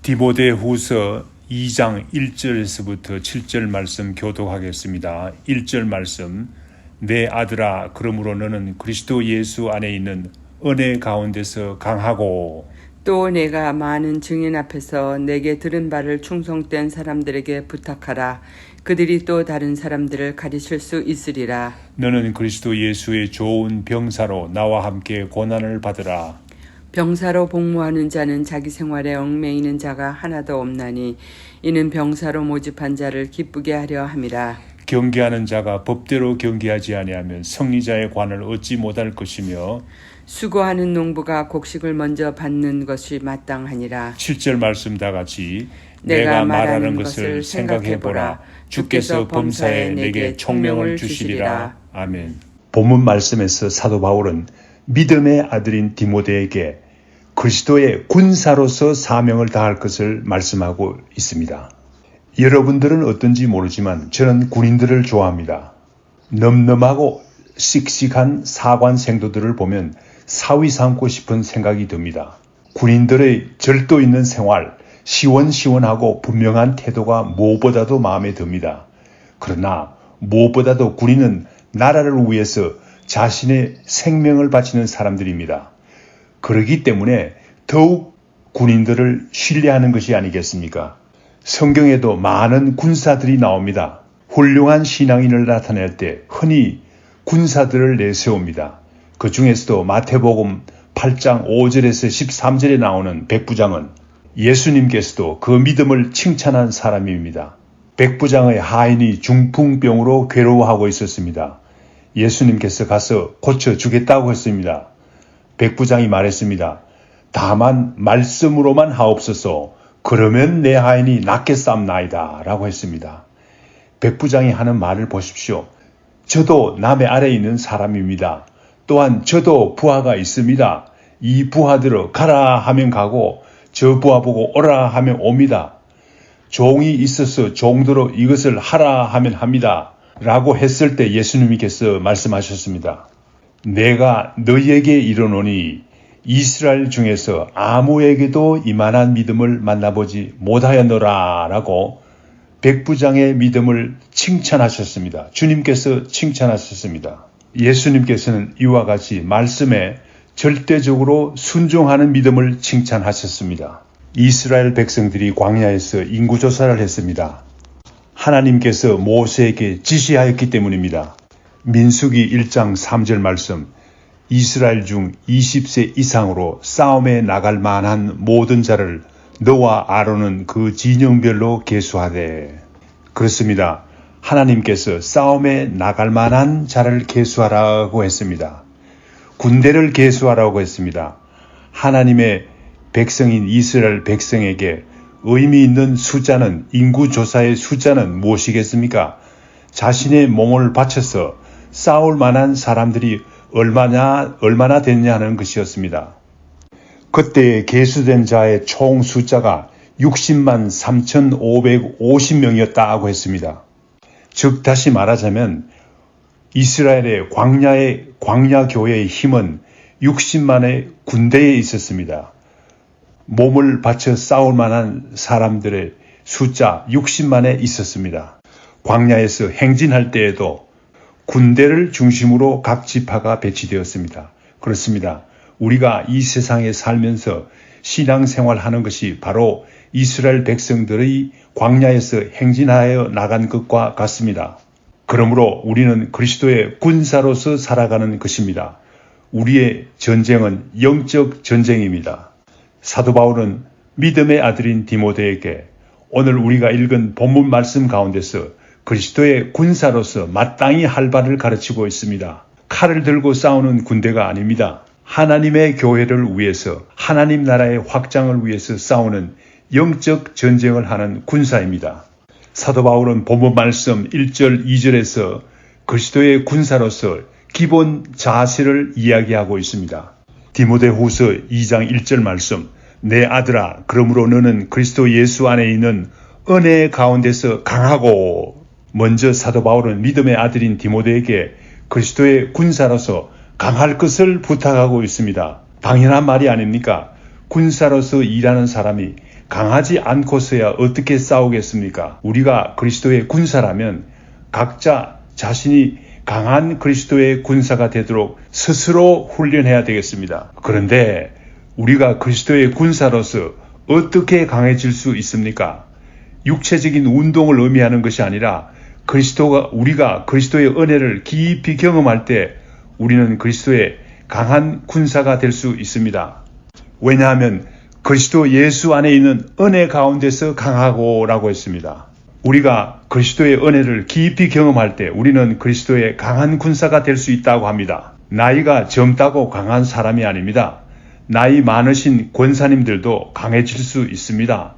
디모데후서 2장 1절에서부터 7절 말씀 교독하겠습니다. 1절 말씀. 내 아들아, 그러므로 너는 그리스도 예수 안에 있는 은혜 가운데서 강하고 또 내가 많은 증인 앞에서 내게 들은 바를 충성된 사람들에게 부탁하라. 그들이 또 다른 사람들을 가르칠 수 있으리라. 너는 그리스도 예수의 좋은 병사로 나와 함께 고난을 받으라. 병사로 복무하는 자는 자기 생활에 얽매이는 자가 하나도 없나니 이는 병사로 모집한 자를 기쁘게 하려 함이라. 경계하는 자가 법대로 경계하지 아니하면 승리자의 관을 얻지 못할 것이며 수고하는 농부가 곡식을 먼저 받는 것이 마땅하니라. 7절 말씀 다 같이. 내가 말하는 것을 생각해보라. 주께서 범사에 내게 총명을 주시리라. 아멘. 본문 말씀에서 사도 바울은 믿음의 아들인 디모데에게 그리스도의 군사로서 사명을 다할 것을 말씀하고 있습니다. 여러분들은 어떤지 모르지만 저는 군인들을 좋아합니다. 넘넘하고 씩씩한 사관 생도들을 보면 사위 삼고 싶은 생각이 듭니다. 군인들의 절도 있는 생활, 시원시원하고 분명한 태도가 무엇보다도 마음에 듭니다. 그러나 무엇보다도 군인은 나라를 위해서 자신의 생명을 바치는 사람들입니다. 그렇기 때문에 더욱 군인들을 신뢰하는 것이 아니겠습니까? 성경에도 많은 군사들이 나옵니다. 훌륭한 신앙인을 나타낼 때 흔히 군사들을 내세웁니다. 그 중에서도 마태복음 8장 5절에서 13절에 나오는 백부장은 예수님께서도 그 믿음을 칭찬한 사람입니다. 백부장의 하인이 중풍병으로 괴로워하고 있었습니다. 예수님께서 가서 고쳐주겠다고 했습니다. 백부장이 말했습니다. 다만 말씀으로만 하옵소서. 그러면 내 하인이 낫겠사옵나이다 라고 했습니다. 백부장이 하는 말을 보십시오. 저도 남의 아래에 있는 사람입니다. 또한 저도 부하가 있습니다. 이 부하들을 가라 하면 가고 저 부하 보고 오라 하면 옵니다. 종이 있어서 종대로 이것을 하라 하면 합니다. 라고 했을 때 예수님께서 말씀하셨습니다. 내가 너희에게 이르노니 이스라엘 중에서 아무에게도 이만한 믿음을 만나보지 못하였노라 라고 백부장의 믿음을 칭찬하셨습니다. 주님께서 칭찬하셨습니다. 예수님께서는 이와 같이 말씀에 절대적으로 순종하는 믿음을 칭찬하셨습니다. 이스라엘 백성들이 광야에서 인구조사를 했습니다. 하나님께서 모세에게 지시하였기 때문입니다. 민수기 1장 3절 말씀. 이스라엘 중 20세 이상으로 싸움에 나갈 만한 모든 자를 너와 아론은 그 진영별로 계수하되. 그렇습니다. 하나님께서 싸움에 나갈 만한 자를 계수하라고 했습니다. 군대를 계수하라고 했습니다. 하나님의 백성인 이스라엘 백성에게 의미 있는 숫자는, 인구조사의 숫자는 무엇이겠습니까? 자신의 몸을 바쳐서 싸울 만한 사람들이 얼마나 됐냐 하는 것이었습니다. 그때 계수된 자의 총 숫자가 60만 3,550명이었다고 했습니다. 즉 다시 말하자면 이스라엘의 광야 교회의 힘은 60만의 군대에 있었습니다. 몸을 바쳐 싸울 만한 사람들의 숫자 60만에 있었습니다. 광야에서 행진할 때에도 군대를 중심으로 각 지파가 배치되었습니다. 그렇습니다. 우리가 이 세상에 살면서 신앙생활하는 것이 바로 이스라엘 백성들의 광야에서 행진하여 나간 것과 같습니다. 그러므로 우리는 그리스도의 군사로서 살아가는 것입니다. 우리의 전쟁은 영적 전쟁입니다. 사도 바울은 믿음의 아들인 디모데에게 오늘 우리가 읽은 본문 말씀 가운데서 그리스도의 군사로서 마땅히 할 바를 가르치고 있습니다. 칼을 들고 싸우는 군대가 아닙니다. 하나님의 교회를 위해서, 하나님 나라의 확장을 위해서 싸우는 영적 전쟁을 하는 군사입니다. 사도 바울은 본문 말씀 1절, 2절에서 그리스도의 군사로서 기본 자세를 이야기하고 있습니다. 디모데후서 2장 1절 말씀. 내 아들아, 그러므로 너는 그리스도 예수 안에 있는 은혜 가운데서 강하고. 먼저 사도 바울은 믿음의 아들인 디모데에게 그리스도의 군사로서 강할 것을 부탁하고 있습니다. 당연한 말이 아닙니까? 군사로서 일하는 사람이 강하지 않고서야 어떻게 싸우겠습니까? 우리가 그리스도의 군사라면 각자 자신이 강한 그리스도의 군사가 되도록 스스로 훈련해야 되겠습니다. 그런데 우리가 그리스도의 군사로서 어떻게 강해질 수 있습니까? 육체적인 운동을 의미하는 것이 아니라 우리가 그리스도의 은혜를 깊이 경험할 때 우리는 그리스도의 강한 군사가 될 수 있습니다. 왜냐하면 그리스도 예수 안에 있는 은혜 가운데서 강하고라고 했습니다. 우리가 그리스도의 은혜를 깊이 경험할 때 우리는 그리스도의 강한 군사가 될 수 있다고 합니다. 나이가 젊다고 강한 사람이 아닙니다. 나이 많으신 권사님들도 강해질 수 있습니다.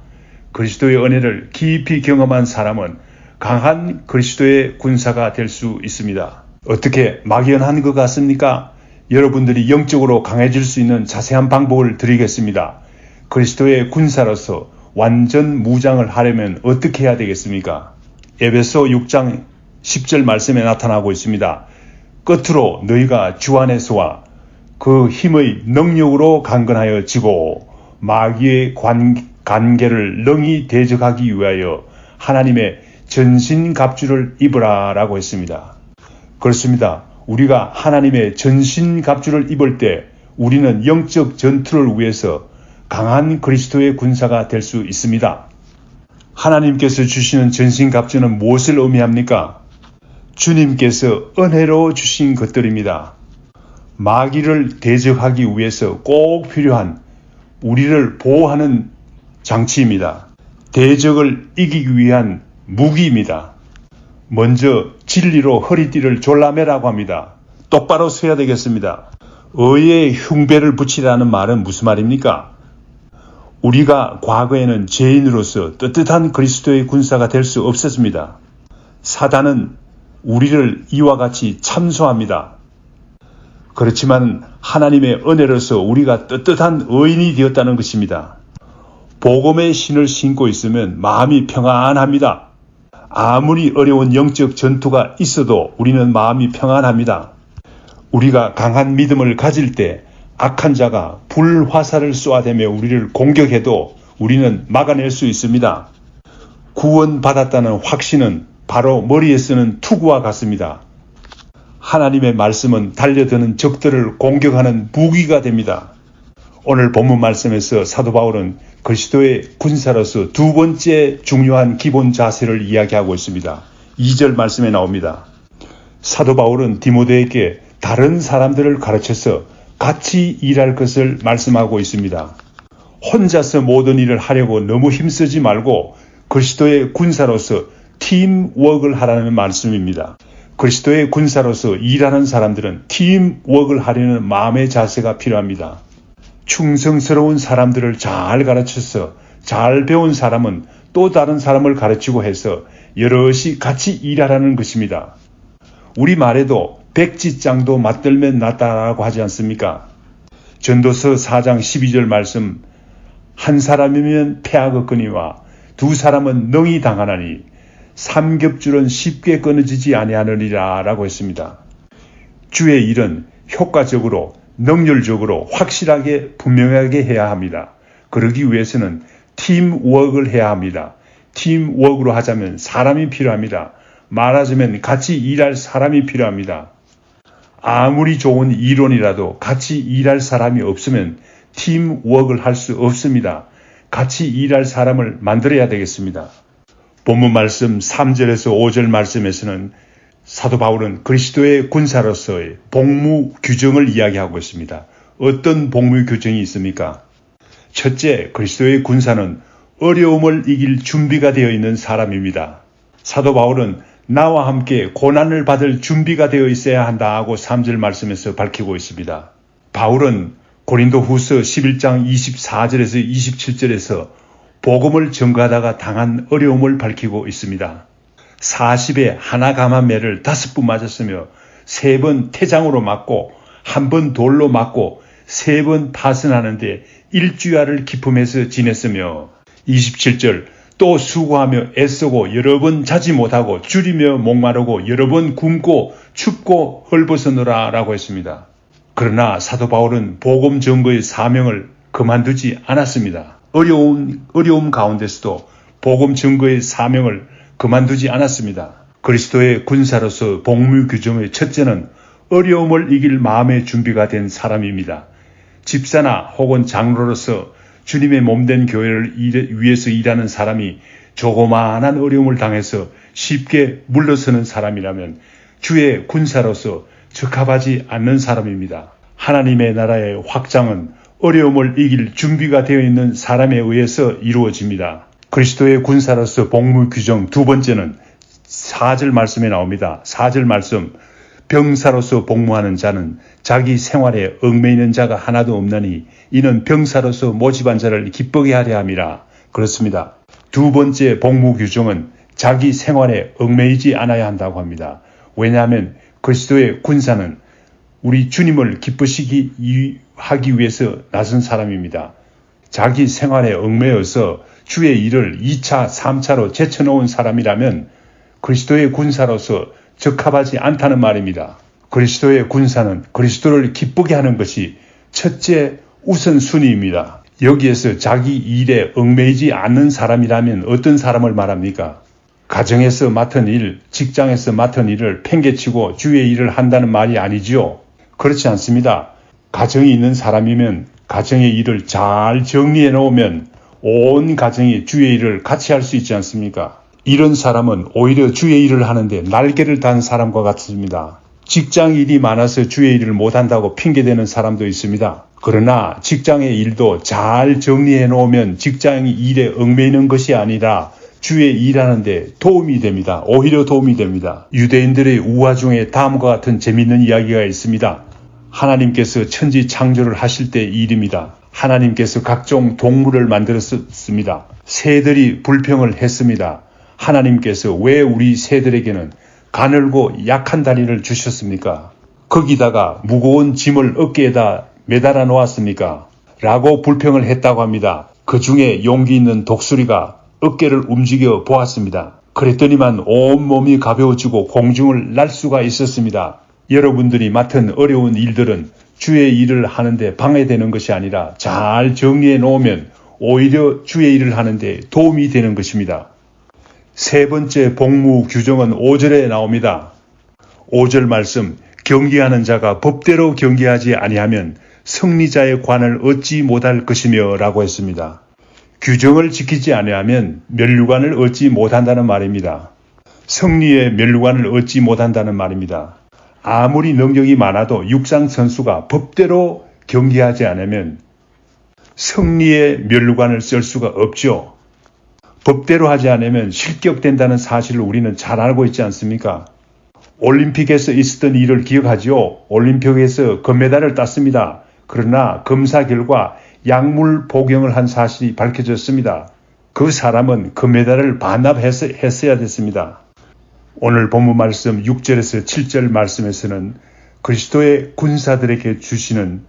그리스도의 은혜를 깊이 경험한 사람은 강한 그리스도의 군사가 될 수 있습니다. 어떻게 막연한 것 같습니까? 여러분들이 영적으로 강해질 수 있는 자세한 방법을 드리겠습니다. 그리스도의 군사로서 완전 무장을 하려면 어떻게 해야 되겠습니까? 에베소 6장 10절 말씀에 나타나고 있습니다. 끝으로 너희가 주 안에서와 그 힘의 능력으로 강건하여 지고 마귀의 관계를 능히 대적하기 위하여 하나님의 전신갑주를 입으라 라고 했습니다. 그렇습니다. 우리가 하나님의 전신갑주를 입을 때 우리는 영적 전투를 위해서 강한 그리스도의 군사가 될 수 있습니다. 하나님께서 주시는 전신갑주는 무엇을 의미합니까? 주님께서 은혜로 주신 것들입니다. 마귀를 대적하기 위해서 꼭 필요한 우리를 보호하는 장치입니다. 대적을 이기기 위한 무기입니다. 먼저 진리로 허리띠를 졸라매라고 합니다. 똑바로 서야 되겠습니다. 의에 흉배를 붙이라는 말은 무슨 말입니까? 우리가 과거에는 죄인으로서 떳떳한 그리스도의 군사가 될 수 없었습니다. 사단은 우리를 이와 같이 참소합니다. 그렇지만 하나님의 은혜로서 우리가 떳떳한 의인이 되었다는 것입니다. 복음의 신을 신고 있으면 마음이 평안합니다. 아무리 어려운 영적 전투가 있어도 우리는 마음이 평안합니다. 우리가 강한 믿음을 가질 때 악한 자가 불화살을 쏘아대며 우리를 공격해도 우리는 막아낼 수 있습니다. 구원받았다는 확신은 바로 머리에 쓰는 투구와 같습니다. 하나님의 말씀은 달려드는 적들을 공격하는 무기가 됩니다. 오늘 본문 말씀에서 사도 바울은 그리스도의 군사로서 두 번째 중요한 기본 자세를 이야기하고 있습니다. 2절 말씀에 나옵니다. 사도 바울은 디모데에게 다른 사람들을 가르쳐서 같이 일할 것을 말씀하고 있습니다. 혼자서 모든 일을 하려고 너무 힘쓰지 말고 그리스도의 군사로서 팀워크를 하라는 말씀입니다. 그리스도의 군사로서 일하는 사람들은 팀워크를 하려는 마음의 자세가 필요합니다. 충성스러운 사람들을 잘 가르쳐서 잘 배운 사람은 또 다른 사람을 가르치고 해서 여럿이 같이 일하라는 것입니다. 우리 말에도 백지장도 맞들면 낫다라고 하지 않습니까? 전도서 4장 12절 말씀, 한 사람이면 패하겠거니와 두 사람은 능히 당하나니 삼겹줄은 쉽게 끊어지지 아니하느니라 라고 했습니다. 주의 일은 효과적으로 능률적으로 확실하게 분명하게 해야 합니다. 그러기 위해서는 팀워크를 해야 합니다. 팀워크로 하자면 사람이 필요합니다. 말하자면 같이 일할 사람이 필요합니다. 아무리 좋은 이론이라도 같이 일할 사람이 없으면 팀워크를 할 수 없습니다. 같이 일할 사람을 만들어야 되겠습니다. 본문 말씀 3절에서 5절 말씀에서는 사도 바울은 그리스도의 군사로서의 복무 규정을 이야기하고 있습니다. 어떤 복무 규정이 있습니까? 첫째, 그리스도의 군사는 어려움을 이길 준비가 되어 있는 사람입니다. 사도 바울은 나와 함께 고난을 받을 준비가 되어 있어야 한다 하고 3절 말씀에서 밝히고 있습니다. 바울은 고린도 후서 11장 24절에서 27절에서 복음을 전가하다가 당한 어려움을 밝히고 있습니다. 40에 하나 감한 매를 5번 맞았으며 3번 태장으로 맞고 1번 돌로 맞고 3번 파선하는데 일주야를 기품해서 지냈으며 27절 또 수고하며 애쓰고 여러 번 자지 못하고 줄이며 목마르고 여러 번 굶고 춥고 헐벗어노라 라고 했습니다. 그러나 사도 바울은 복음 전거의 사명을 그만두지 않았습니다. 어려움 가운데서도 복음 증거의 사명을 그만두지 않았습니다. 그리스도의 군사로서 복무 규정의 첫째는 어려움을 이길 마음의 준비가 된 사람입니다. 집사나 혹은 장로로서 주님의 몸된 교회를 위해서 일하는 사람이 조그마한 어려움을 당해서 쉽게 물러서는 사람이라면 주의 군사로서 적합하지 않는 사람입니다. 하나님의 나라의 확장은 어려움을 이길 준비가 되어 있는 사람에 의해서 이루어집니다. 그리스도의 군사로서 복무 규정 두 번째는 4절 말씀에 나옵니다. 4절 말씀, 병사로서 복무하는 자는 자기 생활에 얽매이는 자가 하나도 없나니 이는 병사로서 모집한 자를 기쁘게 하려 함이라. 그렇습니다. 두 번째 복무 규정은 자기 생활에 얽매이지 않아야 한다고 합니다. 왜냐하면 그리스도의 군사는 우리 주님을 기쁘시게 하기 위해서 나선 사람입니다. 자기 생활에 얽매여서 주의 일을 2차, 3차로 제쳐놓은 사람이라면 그리스도의 군사로서 적합하지 않다는 말입니다. 그리스도의 군사는 그리스도를 기쁘게 하는 것이 첫째 우선순위입니다. 여기에서 자기 일에 얽매이지 않는 사람이라면 어떤 사람을 말합니까? 가정에서 맡은 일, 직장에서 맡은 일을 팽개치고 주의 일을 한다는 말이 아니지요. 그렇지 않습니다. 가정이 있는 사람이면 가정의 일을 잘 정리해 놓으면 온 가정이 주의 일을 같이 할 수 있지 않습니까? 이런 사람은 오히려 주의 일을 하는데 날개를 단 사람과 같습니다. 직장 일이 많아서 주의 일을 못한다고 핑계대는 사람도 있습니다. 그러나 직장의 일도 잘 정리해 놓으면 직장 일에 얽매이는 것이 아니라 주의 일하는데 도움이 됩니다. 오히려 도움이 됩니다. 유대인들의 우화 중에 다음과 같은 재미있는 이야기가 있습니다. 하나님께서 천지 창조를 하실 때 일입니다. 하나님께서 각종 동물을 만들었습니다. 새들이 불평을 했습니다. 하나님께서 왜 우리 새들에게는 가늘고 약한 다리를 주셨습니까? 거기다가 무거운 짐을 어깨에다 매달아 놓았습니까? 라고 불평을 했다고 합니다. 그 중에 용기 있는 독수리가 어깨를 움직여 보았습니다. 그랬더니만 온몸이 가벼워지고 공중을 날 수가 있었습니다. 여러분들이 맡은 어려운 일들은 주의 일을 하는데 방해되는 것이 아니라 잘 정리해 놓으면 오히려 주의 일을 하는데 도움이 되는 것입니다. 세 번째 복무 규정은 5절에 나옵니다. 5절 말씀, 경계하는 자가 법대로 경계하지 아니하면 승리자의 관을 얻지 못할 것이며 라고 했습니다. 규정을 지키지 아니하면 면류관을 얻지 못한다는 말입니다. 승리의 면류관을 얻지 못한다는 말입니다. 아무리 능력이 많아도 육상 선수가 법대로 경기하지 않으면 승리의 면류관을 쓸 수가 없죠. 법대로 하지 않으면 실격된다는 사실을 우리는 잘 알고 있지 않습니까? 올림픽에서 있었던 일을 기억하지요. 올림픽에서 금메달을 땄습니다. 그러나 검사 결과 약물 복용을 한 사실이 밝혀졌습니다. 그 사람은 금메달을 반납했어야 됐습니다. 오늘 본문 말씀 6절에서 7절 말씀에서는 그리스도의 군사들에게 주시는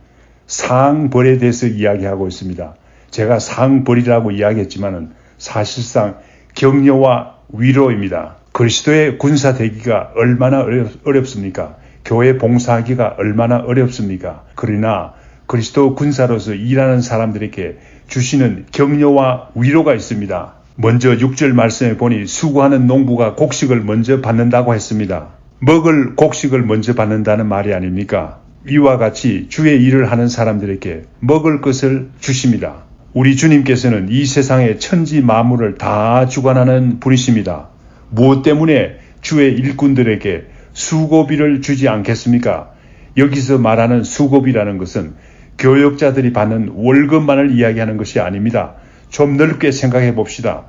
상벌에 대해서 이야기하고 있습니다. 제가 상벌이라고 이야기했지만은 사실상 격려와 위로입니다. 그리스도의 군사 되기가 얼마나 어렵습니까? 교회 봉사하기가 얼마나 어렵습니까? 그러나 그리스도 군사로서 일하는 사람들에게 주시는 격려와 위로가 있습니다. 먼저 6절 말씀에 보니 수고하는 농부가 곡식을 먼저 받는다고 했습니다. 먹을 곡식을 먼저 받는다는 말이 아닙니까? 이와 같이 주의 일을 하는 사람들에게 먹을 것을 주십니다. 우리 주님께서는 이 세상의 천지 만물을 다 주관하는 분이십니다. 무엇 때문에 주의 일꾼들에게 수고비를 주지 않겠습니까? 여기서 말하는 수고비라는 것은 교역자들이 받는 월급만을 이야기하는 것이 아닙니다. 좀 넓게 생각해 봅시다.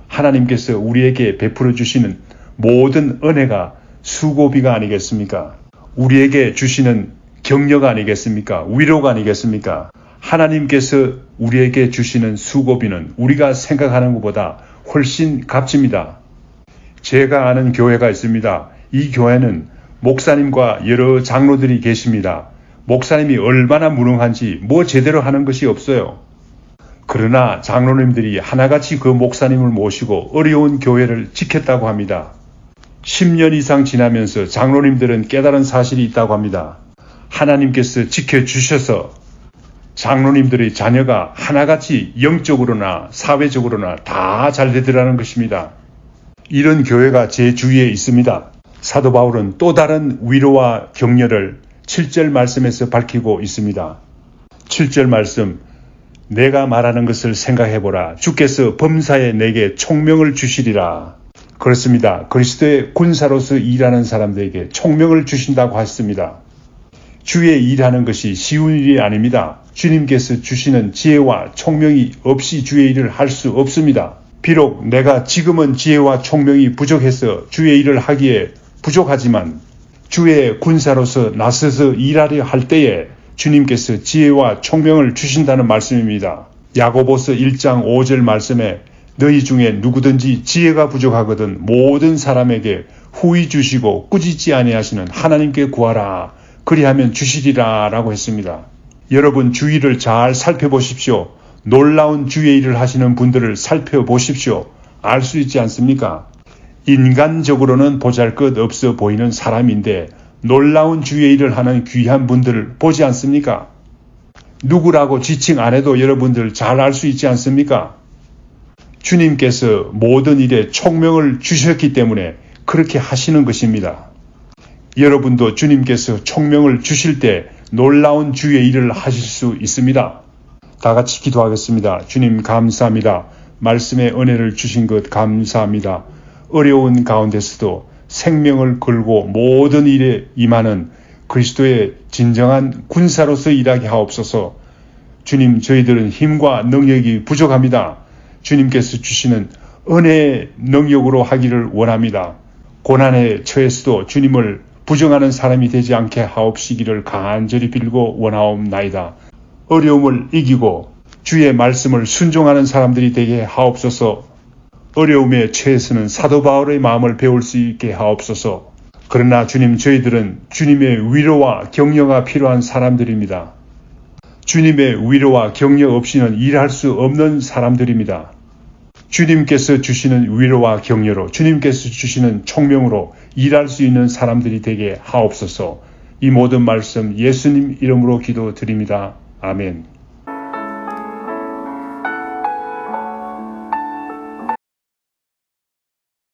하나님께서 우리에게 베풀어 주시는 모든 은혜가 수고비가 아니겠습니까? 우리에게 주시는 격려가 아니겠습니까? 위로가 아니겠습니까? 하나님께서 우리에게 주시는 수고비는 우리가 생각하는 것보다 훨씬 값집니다. 제가 아는 교회가 있습니다. 이 교회는 목사님과 여러 장로들이 계십니다. 목사님이 얼마나 무능한지 뭐 제대로 하는 것이 없어요. 그러나 장로님들이 하나같이 그 목사님을 모시고 어려운 교회를 지켰다고 합니다. 10년 이상 지나면서 장로님들은 깨달은 사실이 있다고 합니다. 하나님께서 지켜주셔서 장로님들의 자녀가 하나같이 영적으로나 사회적으로나 다 잘 되더라는 것입니다. 이런 교회가 제 주위에 있습니다. 사도 바울은 또 다른 위로와 격려를 7절 말씀에서 밝히고 있습니다. 7절 말씀, 내가 말하는 것을 생각해보라. 주께서 범사에 내게 총명을 주시리라. 그렇습니다. 그리스도의 군사로서 일하는 사람들에게 총명을 주신다고 했습니다. 주의 일하는 것이 쉬운 일이 아닙니다. 주님께서 주시는 지혜와 총명이 없이 주의 일을 할 수 없습니다. 비록 내가 지금은 지혜와 총명이 부족해서 주의 일을 하기에 부족하지만 주의 군사로서 나서서 일하려 할 때에 주님께서 지혜와 총명을 주신다는 말씀입니다. 야고보서 1장 5절 말씀에 너희 중에 누구든지 지혜가 부족하거든 모든 사람에게 후히 주시고 꾸짖지 아니하시는 하나님께 구하라. 그리하면 주시리라 라고 했습니다. 여러분 주위를 잘 살펴보십시오. 놀라운 주의 일을 하시는 분들을 살펴보십시오. 알 수 있지 않습니까? 인간적으로는 보잘것없어 보이는 사람인데 놀라운 주의 일을 하는 귀한 분들을 보지 않습니까? 누구라고 지칭 안 해도 여러분들 잘 알 수 있지 않습니까? 주님께서 모든 일에 총명을 주셨기 때문에 그렇게 하시는 것입니다. 여러분도 주님께서 총명을 주실 때 놀라운 주의 일을 하실 수 있습니다. 다 같이 기도하겠습니다. 주님 감사합니다. 말씀의 은혜를 주신 것 감사합니다. 어려운 가운데서도 생명을 걸고 모든 일에 임하는 그리스도의 진정한 군사로서 일하게 하옵소서. 주님, 저희들은 힘과 능력이 부족합니다. 주님께서 주시는 은혜의 능력으로 하기를 원합니다. 고난에 처해서도 주님을 부정하는 사람이 되지 않게 하옵시기를 간절히 빌고 원하옵나이다. 어려움을 이기고 주의 말씀을 순종하는 사람들이 되게 하옵소서. 어려움에 처해서는 사도 바울의 마음을 배울 수 있게 하옵소서. 그러나 주님, 저희들은 주님의 위로와 격려가 필요한 사람들입니다. 주님의 위로와 격려 없이는 일할 수 없는 사람들입니다. 주님께서 주시는 위로와 격려로, 주님께서 주시는 총명으로 일할 수 있는 사람들이 되게 하옵소서. 이 모든 말씀 예수님 이름으로 기도드립니다. 아멘.